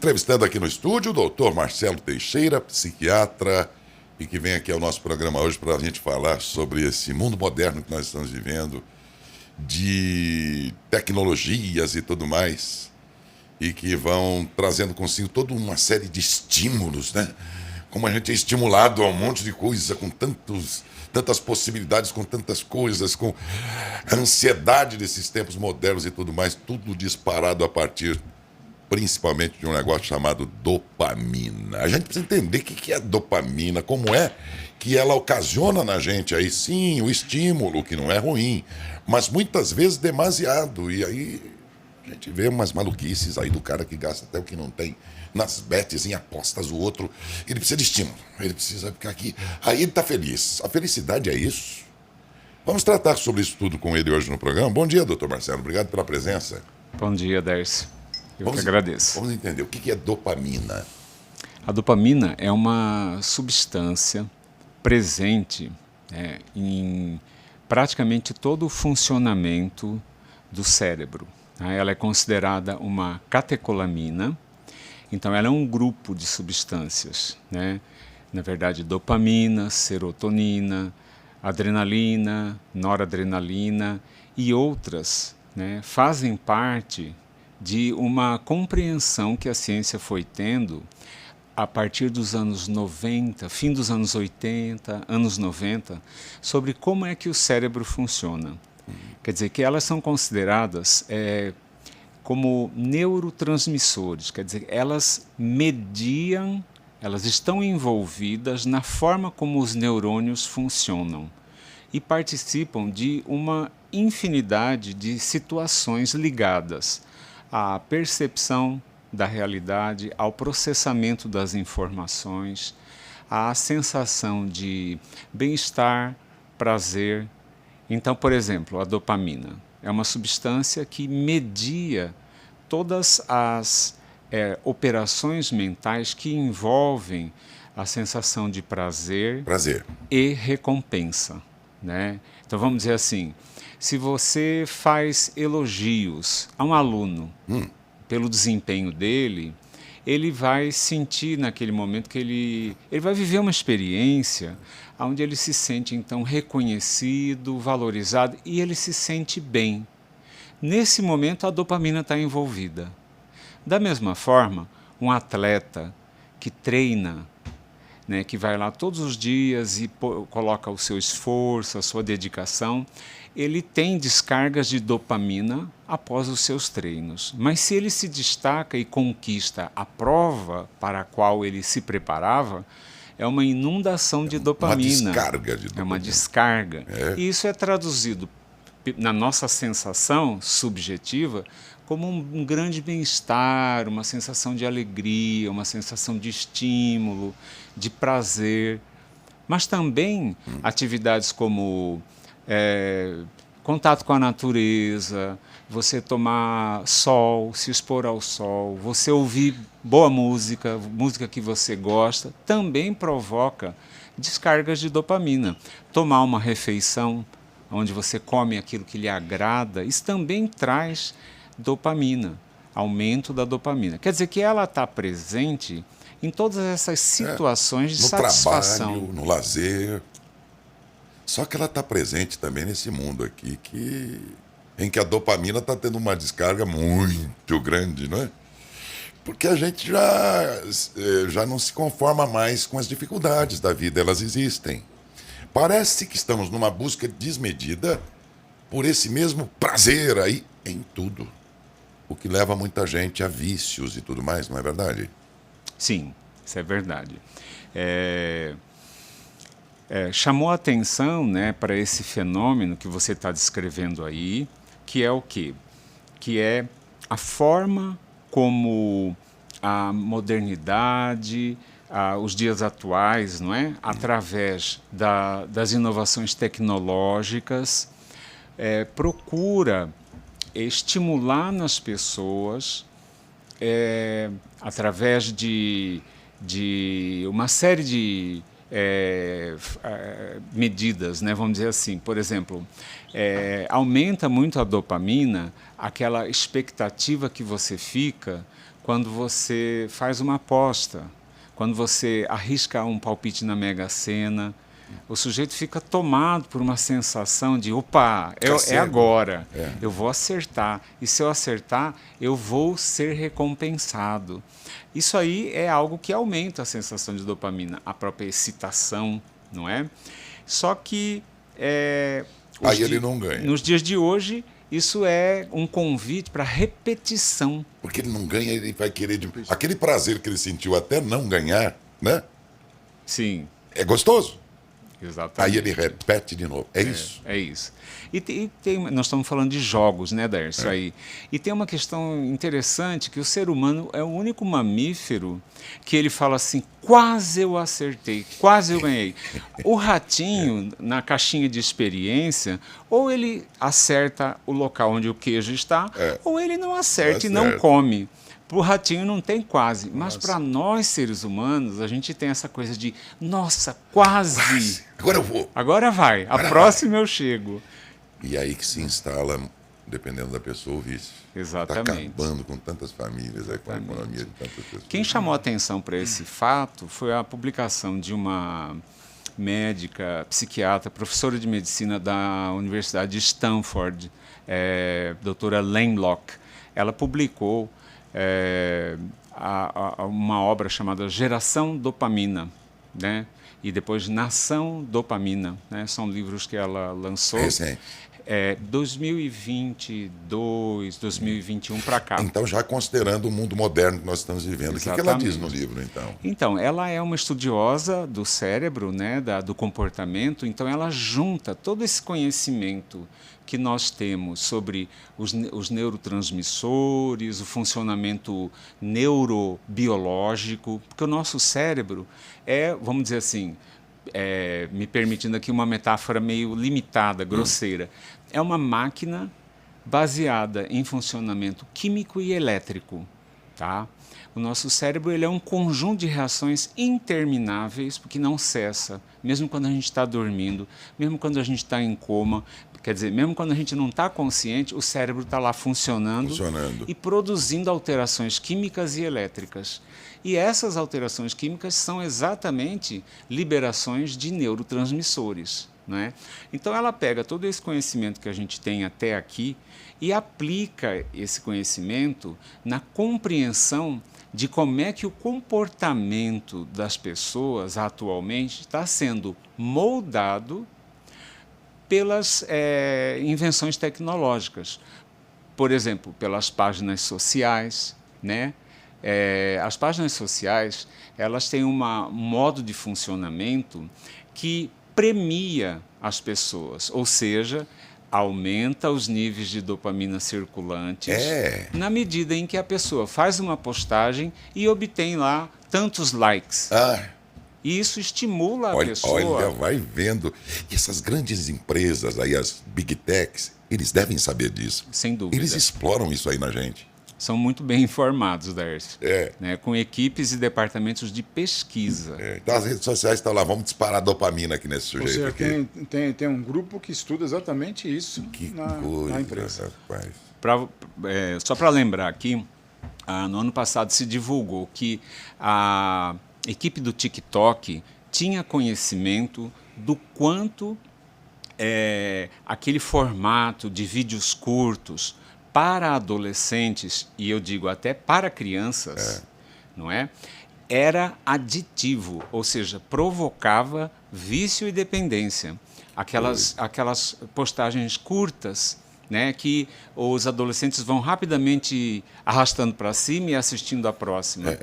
Entrevistando aqui no estúdio o doutor Marcelo Teixeira, psiquiatra, e que vem aqui ao nosso programa hoje para a gente falar sobre esse mundo moderno que nós estamos vivendo, de tecnologias e tudo mais, e que vão trazendo consigo toda uma série de estímulos, né? Como a gente é estimulado a um monte de coisa, com tantas possibilidades, com tantas coisas, com a ansiedade desses tempos modernos e tudo mais, tudo disparado a partir principalmente de um negócio chamado dopamina. A gente precisa entender o que é dopamina, como é que ela ocasiona na gente aí, sim, o estímulo, que não é ruim, mas muitas vezes demasiado. E aí a gente vê umas maluquices aí do cara que gasta até o que não tem nas bets, em apostas, o outro, ele precisa de estímulo, ele precisa ficar aqui, aí ele está feliz. A felicidade é isso. Vamos tratar sobre isso tudo com ele hoje no programa. Bom dia, doutor Marcelo, obrigado pela presença. Bom dia, Dércio. Eu que agradeço. Vamos entender o que é dopamina. A dopamina é uma substância presente em praticamente todo o funcionamento do cérebro. Ela é considerada uma catecolamina, então ela é um grupo de substâncias, né? Na verdade, dopamina, serotonina, adrenalina, noradrenalina e outras, né, fazem parte de uma compreensão que a ciência foi tendo a partir dos anos 90, fim dos anos 80, anos 90, sobre como é que o cérebro funciona. Quer dizer, que elas são consideradas como neurotransmissores, quer dizer, elas mediam, elas estão envolvidas na forma como os neurônios funcionam e participam de uma infinidade de situações ligadas à percepção da realidade, ao processamento das informações, à sensação de bem-estar, prazer. Então, por exemplo, a dopamina é uma substância que media todas as operações mentais que envolvem a sensação de prazer e recompensa, né? Então, vamos dizer assim, se você faz elogios a um aluno pelo desempenho dele, ele vai sentir naquele momento que ele vai viver uma experiência onde ele se sente então reconhecido, valorizado e ele se sente bem. Nesse momento a dopamina está envolvida. Da mesma forma, um atleta que treina, né, que vai lá todos os dias e coloca o seu esforço, a sua dedicação, ele tem descargas de dopamina após os seus treinos. Mas se ele se destaca e conquista a prova para a qual ele se preparava, é uma inundação de dopamina. Uma descarga de dopamina. É uma descarga. E isso é traduzido na nossa sensação subjetiva como um grande bem-estar, uma sensação de alegria, uma sensação de estímulo, de prazer. Mas também atividades como contato com a natureza, você tomar sol, se expor ao sol, você ouvir boa música, música que você gosta, também provoca descargas de dopamina. Tomar uma refeição onde você come aquilo que lhe agrada, isso também traz dopamina, aumento da dopamina. Quer dizer que ela está presente em todas essas situações de satisfação. No trabalho, no lazer. Só que ela está presente também nesse mundo aqui em que a dopamina está tendo uma descarga muito grande, não é? Porque a gente já não se conforma mais com as dificuldades da vida, elas existem. Parece que estamos numa busca desmedida por esse mesmo prazer aí em tudo. O que leva muita gente a vícios e tudo mais, não é verdade? Sim, isso é verdade. Chamou a atenção, né, para esse fenômeno que você está descrevendo aí, que é o quê? Que é a forma como a modernidade, os dias atuais, não é? Através das inovações tecnológicas, procura estimular nas pessoas, através de uma série de medidas, né? Vamos dizer assim, por exemplo, aumenta muito a dopamina, aquela expectativa que você fica quando você faz uma aposta, quando você arrisca um palpite na Mega Sena. O sujeito fica tomado por uma sensação de, opa, é agora, eu vou acertar. E se eu acertar, eu vou ser recompensado. Isso aí é algo que aumenta a sensação de dopamina, a própria excitação, não é? Só que aí ele não ganha. Nos dias de hoje, isso é um convite para repetição. Porque ele não ganha, ele vai querer... Aquele prazer que ele sentiu até não ganhar, né? Sim. É gostoso. Exatamente. Aí ele repete de novo. É isso. É isso. Nós estamos falando de jogos, né, Dércio? Aí. E tem uma questão interessante, que o ser humano é o único mamífero que ele fala assim, quase eu acertei, quase eu ganhei. O ratinho, na caixinha de experiência, ou ele acerta o local onde o queijo está, ou ele não acerta e não come. Para o ratinho não tem quase, mas para nós seres humanos, a gente tem essa coisa de, nossa, quase. Agora eu vou. Agora vai, próxima eu chego. E aí que se instala, dependendo da pessoa, o vício. Exatamente. Está acabando com tantas famílias, aí, com a economia de tantas pessoas. Quem chamou a atenção para esse fato foi a publicação de uma médica, psiquiatra, professora de medicina da Universidade de Stanford, doutora Lamlock. Ela publicou uma obra chamada Geração Dopamina, né? E depois Nação Dopamina, né? São livros que ela lançou. 2022, 2021 para cá. Então, já considerando o mundo moderno que nós estamos vivendo, o que ela diz no livro, então? Então, ela é uma estudiosa do cérebro, né, do comportamento, então ela junta todo esse conhecimento que nós temos sobre os neurotransmissores, o funcionamento neurobiológico, porque o nosso cérebro vamos dizer assim, me permitindo aqui uma metáfora meio limitada, grosseira, é uma máquina baseada em funcionamento químico e elétrico, tá? O nosso cérebro ele é um conjunto de reações intermináveis, porque não cessa, mesmo quando a gente está dormindo, mesmo quando a gente está em coma, quer dizer, mesmo quando a gente não está consciente, o cérebro está lá funcionando e produzindo alterações químicas e elétricas. E essas alterações químicas são exatamente liberações de neurotransmissores, né? Então ela pega todo esse conhecimento que a gente tem até aqui e aplica esse conhecimento na compreensão de como é que o comportamento das pessoas atualmente está sendo moldado pelas invenções tecnológicas. Por exemplo, pelas páginas sociais, né? As páginas sociais, elas têm um modo de funcionamento que premia as pessoas, ou seja, aumenta os níveis de dopamina circulantes na medida em que a pessoa faz uma postagem e obtém lá tantos likes. E isso estimula a pessoa. Olha, vai vendo. E essas grandes empresas, aí, as Big Techs, eles devem saber disso. Sem dúvida. Eles exploram isso aí na gente. São muito bem informados, Dércio. Né, com equipes e departamentos de pesquisa. Então as redes sociais estão lá, vamos disparar dopamina aqui nesse sujeito. Ou seja, tem um grupo que estuda exatamente isso na empresa. Rapaz. Só para lembrar aqui, no ano passado se divulgou que a equipe do TikTok tinha conhecimento do quanto aquele formato de vídeos curtos para adolescentes, e eu digo até para crianças, não é? Era aditivo, ou seja, provocava vício e dependência. Aquelas postagens curtas, né, que os adolescentes vão rapidamente arrastando para cima e assistindo a próxima.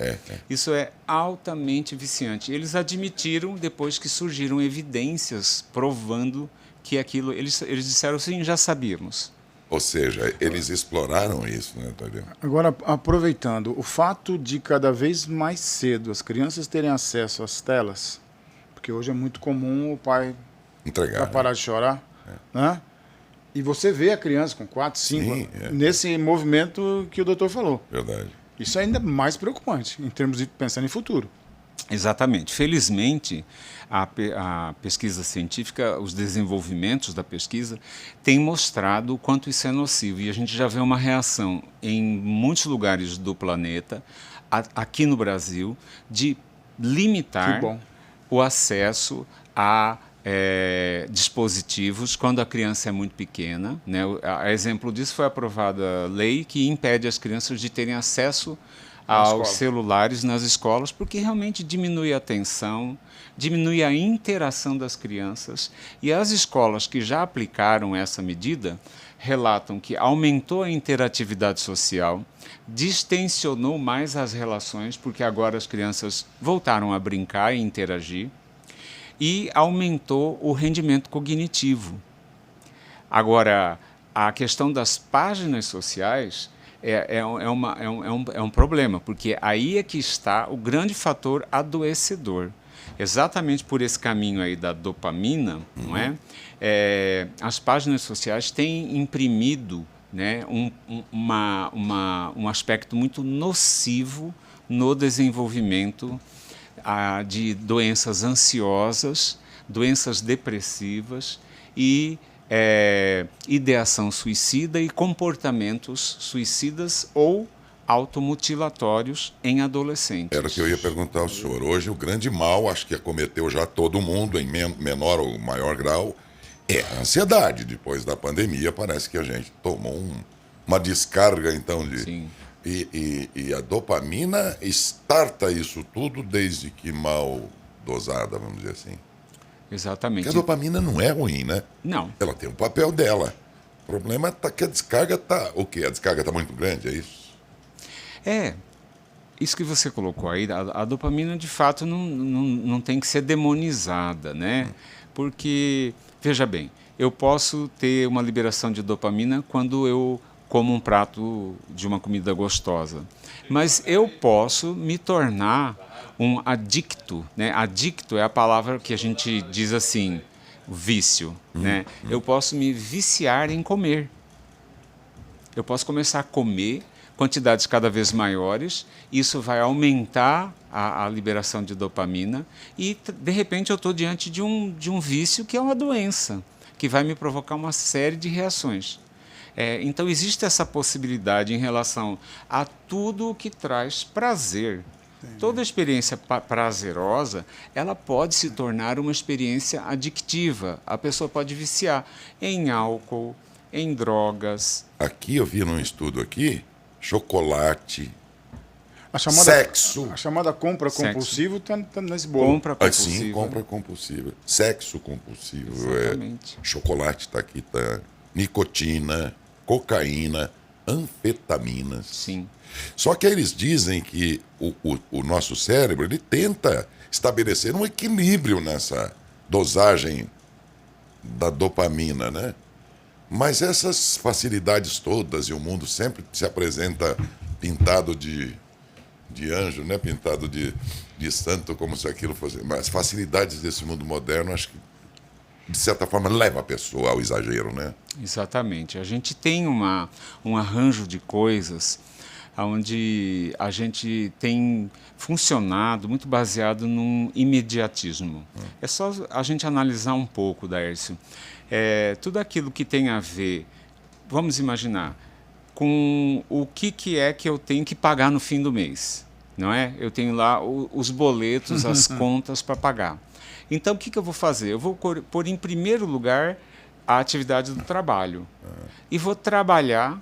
Isso é altamente viciante. Eles admitiram depois que surgiram evidências provando que aquilo... Eles disseram assim, já sabíamos. Ou seja, eles exploraram isso, né, Tadeu? Agora, aproveitando, o fato de cada vez mais cedo as crianças terem acesso às telas, porque hoje é muito comum o pai entregar, parar de chorar, né? E você vê a criança com 4, 5 anos nesse movimento que o doutor falou. Verdade. Isso é ainda mais preocupante, em termos de pensar em futuro. Exatamente. Felizmente, a pesquisa científica, os desenvolvimentos da pesquisa, têm mostrado o quanto isso é nocivo. E a gente já vê uma reação em muitos lugares do planeta, aqui no Brasil, de limitar o acesso a dispositivos quando a criança é muito pequena, né? A exemplo disso foi aprovada a lei que impede as crianças de terem acesso aos celulares nas escolas, porque realmente diminui a atenção, diminui a interação das crianças. E as escolas que já aplicaram essa medida relatam que aumentou a interatividade social, distensionou mais as relações, porque agora as crianças voltaram a brincar e interagir, e aumentou o rendimento cognitivo. Agora, a questão das páginas sociais é um problema, porque aí é que está o grande fator adoecedor. Exatamente por esse caminho aí da dopamina, não é? As páginas sociais têm imprimido, né, um aspecto muito nocivo no desenvolvimento de doenças ansiosas, doenças depressivas e ideação suicida e comportamentos suicidas ou automutilatórios em adolescentes. Era o que eu ia perguntar ao senhor. Hoje o grande mal, acho que acometeu já todo mundo em menor ou maior grau, é a ansiedade. Depois da pandemia parece que a gente tomou uma descarga então de... Sim. E a dopamina starta isso tudo desde que mal dosada, vamos dizer assim. Exatamente. Porque a dopamina não é ruim, né? Não. Ela tem o papel dela. O problema é que a descarga está... O quê? A descarga está muito grande, é isso? Isso que você colocou aí, a dopamina de fato não tem que ser demonizada, né? Porque, veja bem, eu posso ter uma liberação de dopamina quando eu como um prato de uma comida gostosa. Mas eu posso me tornar um adicto, né? Adicto é a palavra que a gente diz assim, vício, né? Eu posso me viciar em comer. Eu posso começar a comer quantidades cada vez maiores, isso vai aumentar a liberação de dopamina e, de repente, eu estou diante de um vício que é uma doença, que vai me provocar uma série de reações. Então, existe essa possibilidade em relação a tudo o que traz prazer. Entendi. Toda experiência prazerosa, ela pode se tornar uma experiência adictiva. A pessoa pode viciar em álcool, em drogas. Aqui eu vi num estudo aqui, chocolate, sexo. A chamada compra compulsiva está nesse bolo. Compra compulsiva. Sim, compra compulsiva. Sexo compulsivo. Exatamente. Chocolate está aqui, tá. Nicotina, cocaína, anfetaminas. Sim. Só que eles dizem que o nosso cérebro ele tenta estabelecer um equilíbrio nessa dosagem da dopamina, né? Mas essas facilidades todas, e o mundo sempre se apresenta pintado de anjo, né? Pintado de santo, como se aquilo fosse... Mas as facilidades desse mundo moderno, acho que, de certa forma, leva a pessoa ao exagero, né? Exatamente. A gente tem um arranjo de coisas onde a gente tem funcionado muito baseado num imediatismo. É só a gente analisar um pouco, Daércio. Tudo aquilo que tem a ver, vamos imaginar, com o que é que eu tenho que pagar no fim do mês, não é? Eu tenho lá os boletos, as contas para pagar. Então, o que eu vou fazer? Eu vou pôr em primeiro lugar a atividade do trabalho. E vou trabalhar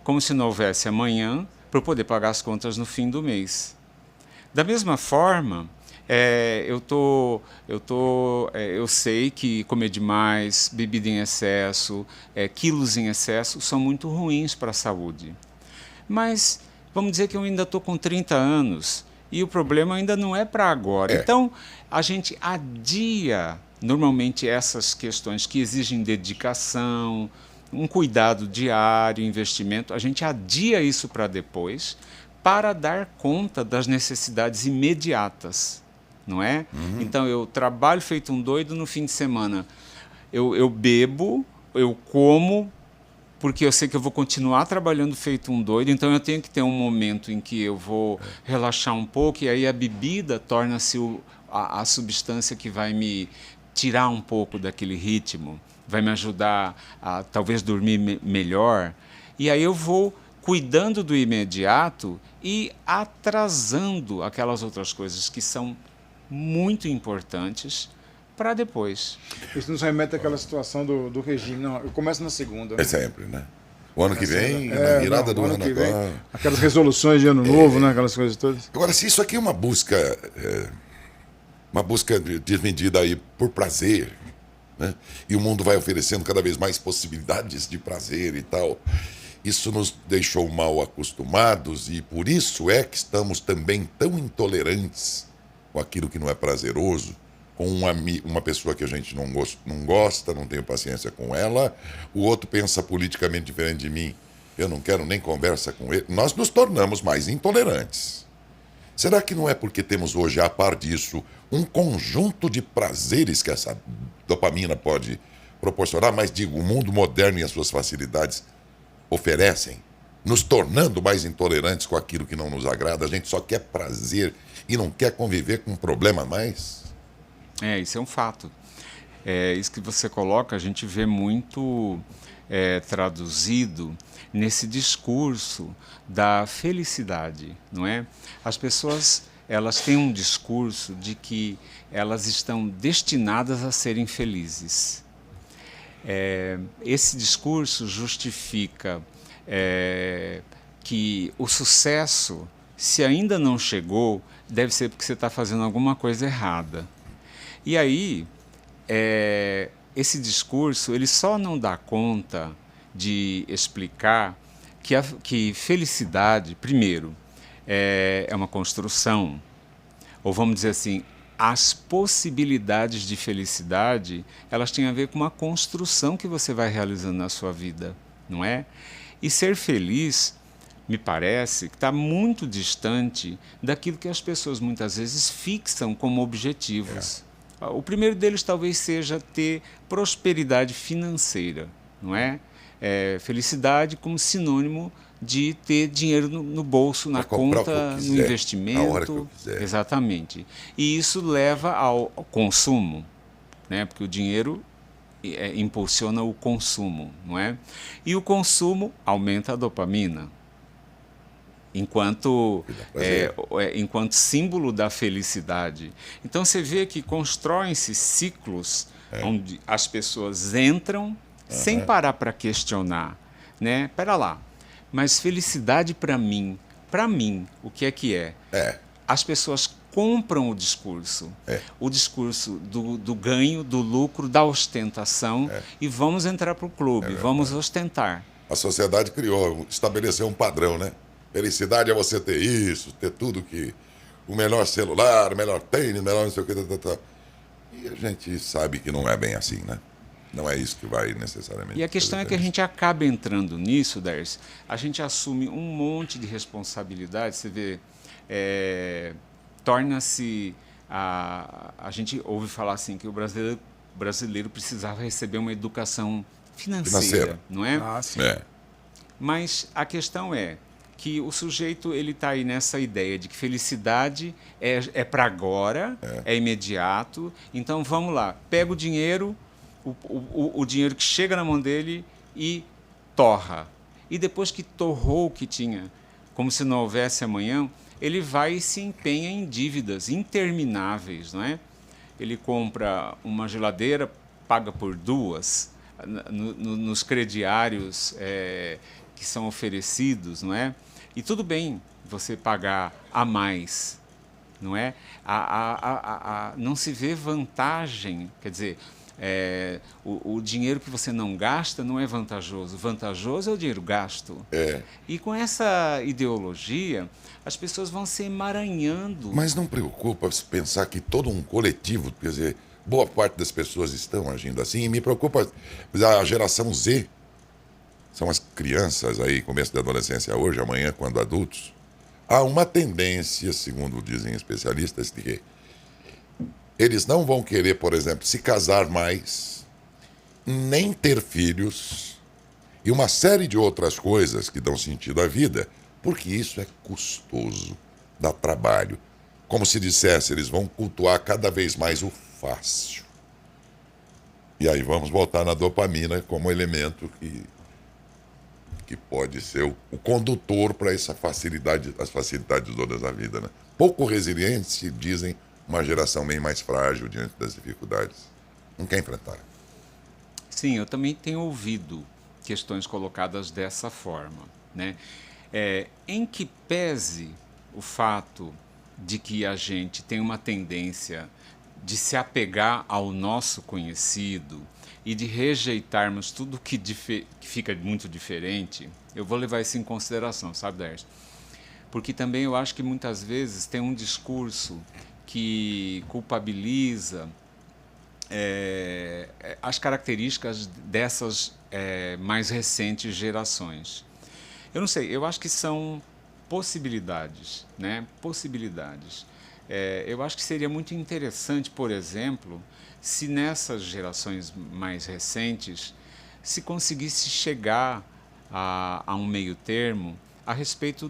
como se não houvesse amanhã para poder pagar as contas no fim do mês. Da mesma forma, eu sei que comer demais, bebida em excesso, quilos em excesso são muito ruins para a saúde. Mas vamos dizer que eu ainda estou com 30 anos e o problema ainda não é para agora. Então, a gente adia normalmente essas questões que exigem dedicação, um cuidado diário, investimento, a gente adia isso para depois para dar conta das necessidades imediatas, não é? Então, eu trabalho feito um doido no fim de semana. Eu bebo, eu como porque eu sei que eu vou continuar trabalhando feito um doido, então eu tenho que ter um momento em que eu vou relaxar um pouco, e aí a bebida torna-se a substância que vai me tirar um pouco daquele ritmo, vai me ajudar a talvez dormir melhor, e aí eu vou cuidando do imediato e atrasando aquelas outras coisas que são muito importantes para depois. Isso nos remete àquela situação do regime. Não, eu começo na segunda. Né? É sempre, né? O ano que vem, na virada do ano que vem, agora. aquelas resoluções de ano novo, né? Aquelas coisas todas. Agora, se isso aqui é uma busca desmedida aí por prazer, né? E o mundo vai oferecendo cada vez mais possibilidades de prazer e tal, isso nos deixou mal acostumados, e por isso é que estamos também tão intolerantes com aquilo que não é prazeroso, com uma pessoa que a gente não gosta, não tenho paciência com ela, o outro pensa politicamente diferente de mim, eu não quero nem conversa com ele. Nós nos tornamos mais intolerantes. Será que não é porque temos hoje, a par disso, um conjunto de prazeres que essa dopamina pode proporcionar? Mas digo, o mundo moderno e as suas facilidades oferecem, nos tornando mais intolerantes com aquilo que não nos agrada. A gente só quer prazer e não quer conviver com um problema mais. Isso é um fato. Isso que você coloca, a gente vê muito traduzido nesse discurso da felicidade, não é? As pessoas, elas têm um discurso de que elas estão destinadas a serem felizes. Esse discurso justifica que o sucesso, se ainda não chegou, deve ser porque você está fazendo alguma coisa errada. E aí, esse discurso ele só não dá conta de explicar que felicidade, primeiro, é uma construção, ou vamos dizer assim, as possibilidades de felicidade, elas têm a ver com uma construção que você vai realizando na sua vida, não é? E ser feliz, me parece, que está muito distante daquilo que as pessoas muitas vezes fixam como objetivos. O primeiro deles talvez seja ter prosperidade financeira, não é? Felicidade como sinônimo de ter dinheiro no bolso, na conta, no investimento. A hora que eu quiser. Exatamente. E isso leva ao consumo, né? Porque o dinheiro impulsiona o consumo, não é? E o consumo aumenta a dopamina. Enquanto símbolo da felicidade. Então você vê que constroem-se ciclos onde as pessoas entram sem parar para questionar, né? Pera lá, mas felicidade para mim, o que é? As pessoas compram o discurso do ganho, do lucro, da ostentação, e vamos entrar para o clube, vamos ostentar. A sociedade estabeleceu um padrão, né? Felicidade é você ter isso, ter tudo que... O melhor celular, o melhor tênis, o melhor não sei o que... E a gente sabe que não é bem assim, né? Não é isso que vai necessariamente... E a questão é que a gente acaba entrando nisso, Darcy. A gente assume um monte de responsabilidade. Você vê, torna-se... A gente ouve falar assim que o brasileiro precisava receber uma educação financeira. Não é? Sim. Mas a questão é que o sujeito ele está aí nessa ideia de que felicidade é para agora, é imediato. Então vamos lá, pega o dinheiro, o dinheiro que chega na mão dele e torra. E depois que torrou o que tinha, como se não houvesse amanhã, ele vai e se empenha em dívidas intermináveis, não é? Ele compra uma geladeira, paga por duas, nos crediários que são oferecidos, não é? E tudo bem você pagar a mais, não é? Não se vê vantagem, quer dizer, o dinheiro que você não gasta não é vantajoso. Vantajoso é o dinheiro gasto. E com essa ideologia, as pessoas vão se emaranhando. Mas não preocupa se pensar que todo um coletivo, quer dizer, boa parte das pessoas estão agindo assim, e me preocupa a geração Z. São as crianças aí, começo da adolescência hoje, amanhã, quando adultos. Há uma tendência, segundo dizem especialistas, de que eles não vão querer, por exemplo, se casar mais, nem ter filhos, e uma série de outras coisas que dão sentido à vida, porque isso é custoso, dá trabalho. Como se dissesse, eles vão cultuar cada vez mais o fácil. E aí vamos voltar na dopamina como elemento que pode ser o condutor para essa facilidade, as facilidades todas da vida, né? Pouco resiliente, dizem, uma geração bem mais frágil diante das dificuldades. Não quer enfrentar. Sim, eu também tenho ouvido questões colocadas dessa forma, né? Em que pese o fato de que a gente tem uma tendência de se apegar ao nosso conhecido e de rejeitarmos tudo que fica muito diferente, eu vou levar isso em consideração, sabe, Darcy? Porque também eu acho que muitas vezes tem um discurso que culpabiliza as características dessas mais recentes gerações. Eu não sei, eu acho que são possibilidades, né? Possibilidades. Eu acho que seria muito interessante, por exemplo, se nessas gerações mais recentes se conseguisse chegar a um meio termo a respeito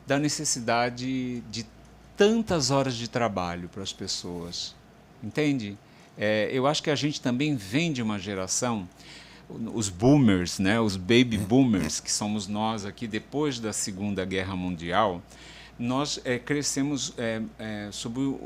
da necessidade de tantas horas de trabalho para as pessoas. Entende? Eu acho que a gente também vem de uma geração, os boomers, né, os baby boomers, que somos nós aqui depois da Segunda Guerra Mundial, nós crescemos sob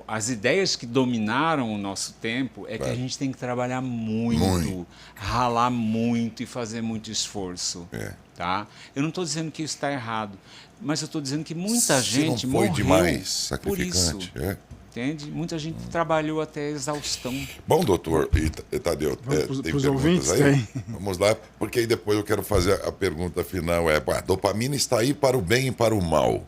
as ideias que dominaram o nosso tempo, que a gente tem que trabalhar muito, ralar muito e fazer muito esforço. Tá? Eu não estou dizendo que isso está errado, mas eu estou dizendo que muita gente não foi morreu demais por isso. sacrificante. Entende? Muita gente trabalhou até a exaustão. Bom, doutor Tadeu, tem Pros perguntas ouvintes, aí? tem. Vamos lá, porque aí depois eu quero fazer a pergunta final. A dopamina está aí para o bem e para o mal.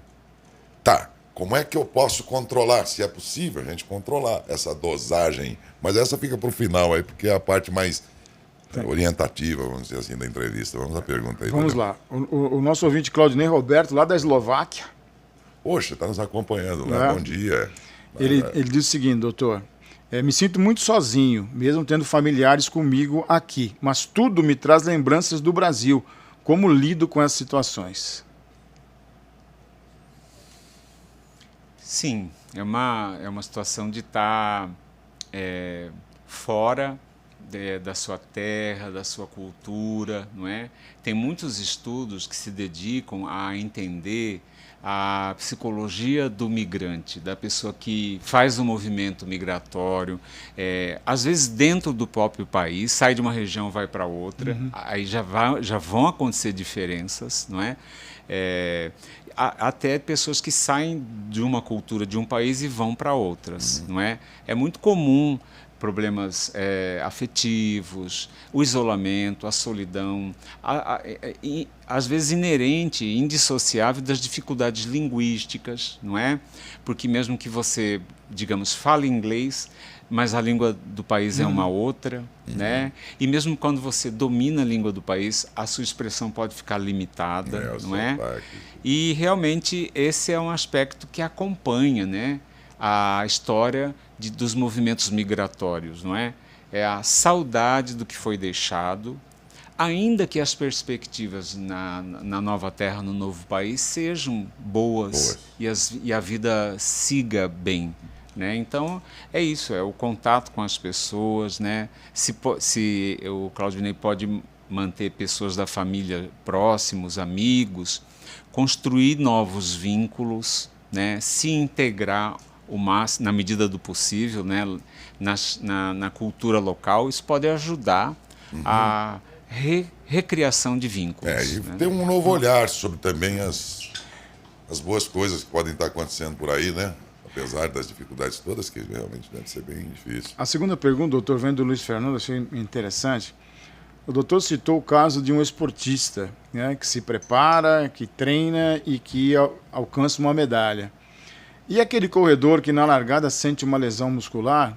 Tá, como é que eu posso controlar? Se é possível a gente controlar essa dosagem. Mas essa fica para o final aí, porque é a parte mais orientativa, vamos dizer assim, da entrevista. Vamos à pergunta aí. Vamos lá. O nosso ouvinte Claudinei Roberto, lá da Eslováquia. Poxa, está nos acompanhando, né? Bom dia. Ele diz o seguinte, doutor: me sinto muito sozinho, mesmo tendo familiares comigo aqui, mas tudo me traz lembranças do Brasil. Como lido com essas situações? Sim, é uma situação de estar fora da sua terra, da sua cultura, não é? Tem muitos estudos que se dedicam a entender a psicologia do migrante, da pessoa que faz um movimento migratório, às vezes dentro do próprio país, sai de uma região, vai para outra, aí já vão acontecer diferenças, não é? Até pessoas que saem de uma cultura de um país e vão para outras, não é? É muito comum problemas afetivos, o isolamento, a solidão, às vezes inerente, indissociável das dificuldades linguísticas, não é? Porque mesmo que você, digamos, fale inglês, mas a língua do país é uma outra, né? E mesmo quando você domina a língua do país, a sua expressão pode ficar limitada, não é? E realmente esse é um aspecto que acompanha, né, a história dos movimentos migratórios, não é? É a saudade do que foi deixado, ainda que as perspectivas na nova terra, no novo país, sejam boas. E a vida siga bem, né? Então, é isso, é o contato com as pessoas, né? Se o Claudinei pode manter pessoas da família próximos, amigos, construir novos vínculos, né? Se integrar o máximo, na medida do possível, né, na cultura local, isso pode ajudar a recriação de vínculos. E ter um novo olhar sobre também as boas coisas que podem estar acontecendo por aí, né? Apesar das dificuldades todas, que realmente deve ser bem difícil. A segunda pergunta, doutor, vem do Luiz Fernando, achei interessante. O doutor citou o caso de um esportista, né, que se prepara, que treina e que alcança uma medalha. E aquele corredor que na largada sente uma lesão muscular,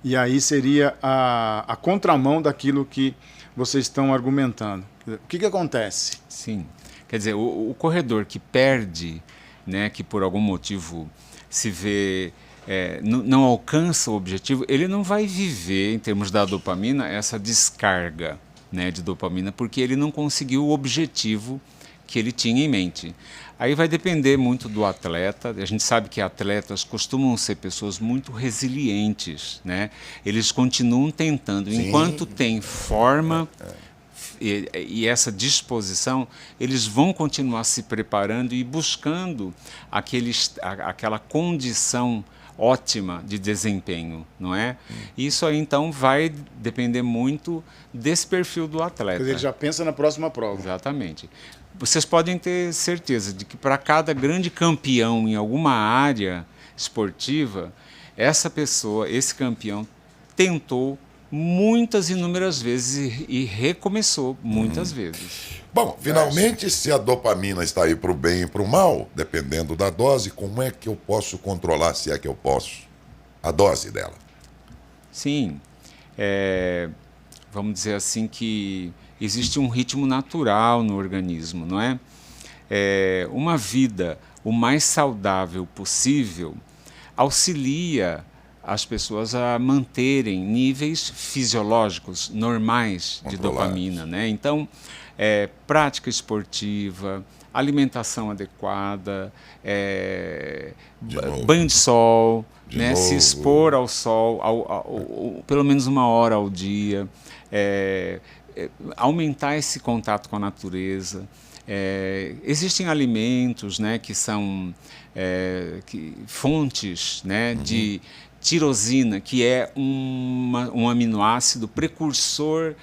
e aí seria a contramão daquilo que vocês estão argumentando. O que acontece? Sim, quer dizer, o corredor que perde, né, que por algum motivo se vê, não alcança o objetivo, ele não vai viver, em termos da dopamina, essa descarga, né, de dopamina, porque ele não conseguiu o objetivo que ele tinha em mente. Aí vai depender muito do atleta. A gente sabe que atletas costumam ser pessoas muito resilientes, né? Eles continuam tentando. Sim. Enquanto tem forma e essa disposição, eles vão continuar se preparando e buscando aquela condição ótima de desempenho, não é? Isso aí, então, vai depender muito desse perfil do atleta. Quer dizer, ele já pensa na próxima prova. Exatamente. Vocês podem ter certeza de que para cada grande campeão em alguma área esportiva, essa pessoa, esse campeão, tentou muitas inúmeras vezes e recomeçou muitas vezes. Bom, finalmente, se a dopamina está aí para o bem e para o mal, dependendo da dose, como é que eu posso controlar, se é que eu posso, a dose dela? Sim, vamos dizer assim que existe um ritmo natural no organismo, não é? Uma vida o mais saudável possível auxilia as pessoas a manterem níveis fisiológicos normais de dopamina, né? Então, prática esportiva, alimentação adequada, banho de sol, né? Se expor ao sol pelo menos 1 hora ao dia, aumentar esse contato com a natureza. Existem alimentos, né, que são fontes, né, de tirosina, que é um aminoácido precursor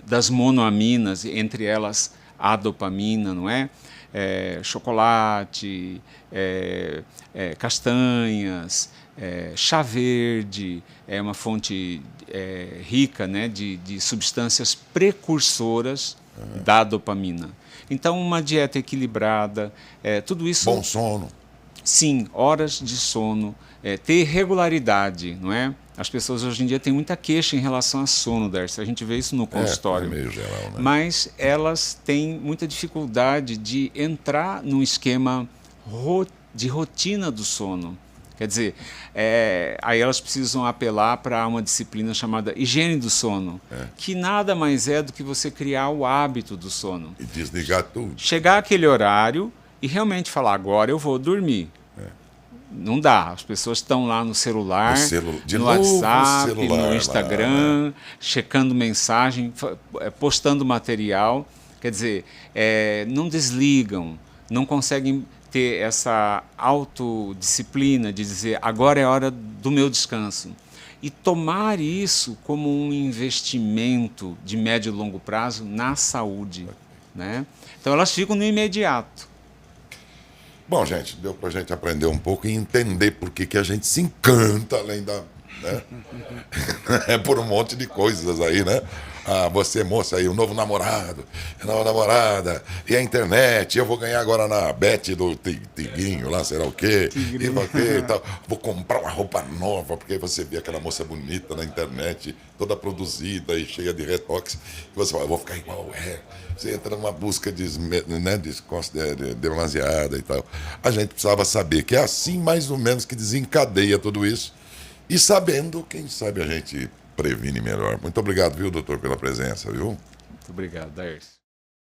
das monoaminas, entre elas a dopamina, não é? Chocolate, castanhas, chá verde é uma fonte rica, né, de substâncias precursoras da dopamina. Então, uma dieta equilibrada, tudo isso... Bom sono. Sim, horas de sono, ter regularidade, não é? As pessoas hoje em dia têm muita queixa em relação a sono, Darcy. A gente vê isso no consultório. É meio geral, né? Mas elas têm muita dificuldade de entrar num esquema de rotina do sono. Quer dizer, aí elas precisam apelar para uma disciplina chamada higiene do sono, que nada mais é do que você criar o hábito do sono. E desligar tudo. Chegar àquele horário e realmente falar, agora eu vou dormir. Não dá, as pessoas estão lá no celular, no WhatsApp, no Instagram, checando mensagem, postando material. Quer dizer, não desligam, não conseguem ter essa autodisciplina de dizer, agora é hora do meu descanso. E tomar isso como um investimento de médio e longo prazo na saúde, né? Então elas ficam no imediato. Bom, gente, deu pra gente aprender um pouco e entender por que a gente se encanta além da... né? Por um monte de coisas aí, né? Você, moça aí, o novo namorado, a nova namorada, e a internet, eu vou ganhar agora na Bet do Tigrinho, lá, sei lá o quê, e tal. Vou comprar uma roupa nova, porque aí você vê aquela moça bonita na internet, toda produzida e cheia de retox, e você fala, eu vou ficar igual, Você entra numa busca demasiada e tal. A gente precisava saber que é assim, mais ou menos, que desencadeia tudo isso. E sabendo, quem sabe a gente previne melhor. Muito obrigado, viu, doutor, pela presença, viu? Muito obrigado, Darcy.